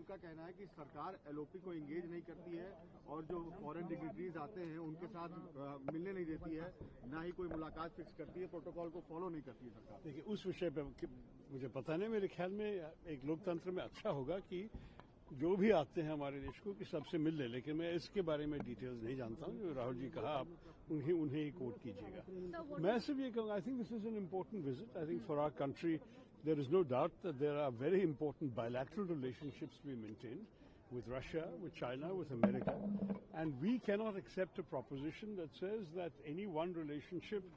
उनका कहना है कि सरकार एलओपी को एंगेज नहीं करती है और जो फॉरेन डिग्निटरीज आते हैं उनके साथ मिलने नहीं देती है, ना ही कोई मुलाकात फिक्स करती है, प्रोटोकॉल को फॉलो नहीं करती है सरकार। देखिए, उस विषय पर मुझे पता नहीं, मेरे ख्याल में एक लोकतंत्र में अच्छा होगा कि जो भी आते हैं हमारे देश को कि सबसे मिल ले, लेकिन मैं इसके बारे में डिटेल्स नहीं जानता हूँ। जो राहुल जी कहा, आप उन्हें ही कोट कीजिएगा। मैं सिर्फ ये कहूँगा, I think this is an important visit. I think for our country there is no doubt that there are very important bilateral relationships to be maintained with Russia, with China, with America, and we cannot accept a proposition that says that any one relationship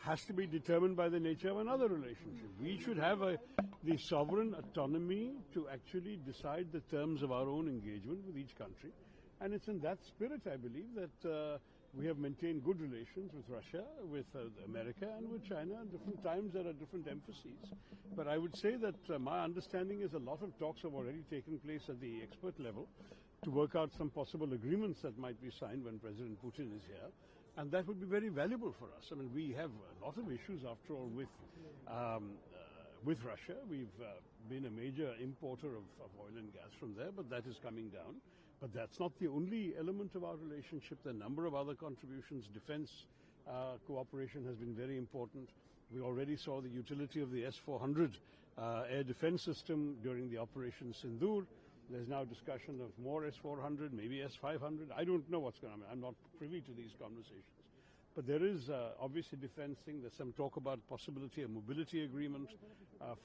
has to be determined by the nature of another relationship. We should have the sovereign autonomy to actually decide the terms of our own engagement with each country, and it's in that spirit, I believe, that we have maintained good relations with Russia, with America, and with China. At different times there are different emphases. But I would say that my understanding is a lot of talks have already taken place at the expert level to work out some possible agreements that might be signed when President Putin is here. And that would be very valuable for us. I mean, we have a lot of issues, after all, with Russia. We've been a major importer of oil and gas from there, but that is coming down. But that's not the only element of our relationship. There are a number of other contributions. Defense cooperation has been very important. We already saw the utility of the S-400 air defense system during the Operation Sindoor. There's now discussion of more S-400, maybe S-500. I don't know what's going to happen. I'm not privy to these conversations. But there is obviously defense thing. There's some talk about possibility of mobility agreement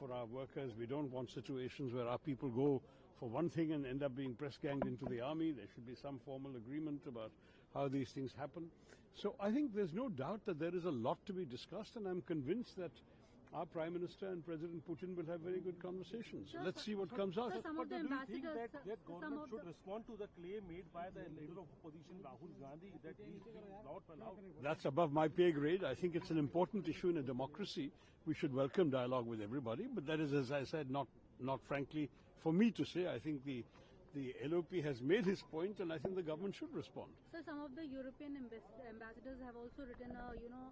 for our workers. We don't want situations where our people go for one thing and end up being press ganged into the army. There should be some formal agreement about how these things happen. So I think there's no doubt that there is a lot to be discussed, and I'm convinced that our Prime Minister and President Putin will have very good conversations. So let's see what comes out. Some of the ambassadors, think that their government should respond to the claim made by the leader of opposition, Rahul Gandhi, that he is not allowed? That's above my pay grade. I think it's an important issue in a democracy. We should welcome dialogue with everybody, but that is, as I said, not frankly for me to say. I think the LOP has made his point, and I think the government should respond. So some of the European ambassadors have also written a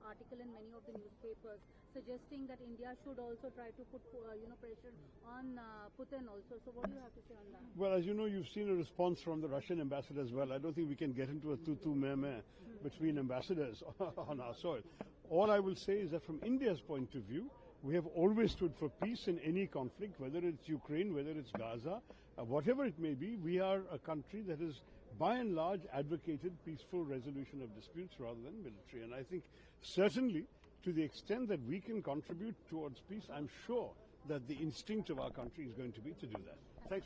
article in many of the newspapers suggesting that India should also try to put pressure on Putin also. So what do you have to say on that? Well, as you know, you've seen a response from the Russian ambassador as well. I don't think we can get into a tu-tu meh-meh between ambassadors on our soil. All I will say is that from India's point of view, we have always stood for peace in any conflict, whether it's Ukraine, whether it's Gaza, whatever it may be. We are a country that has, by and large, advocated peaceful resolution of disputes rather than military. And I think certainly, to the extent that we can contribute towards peace, I'm sure that the instinct of our country is going to be to do that. Thanks.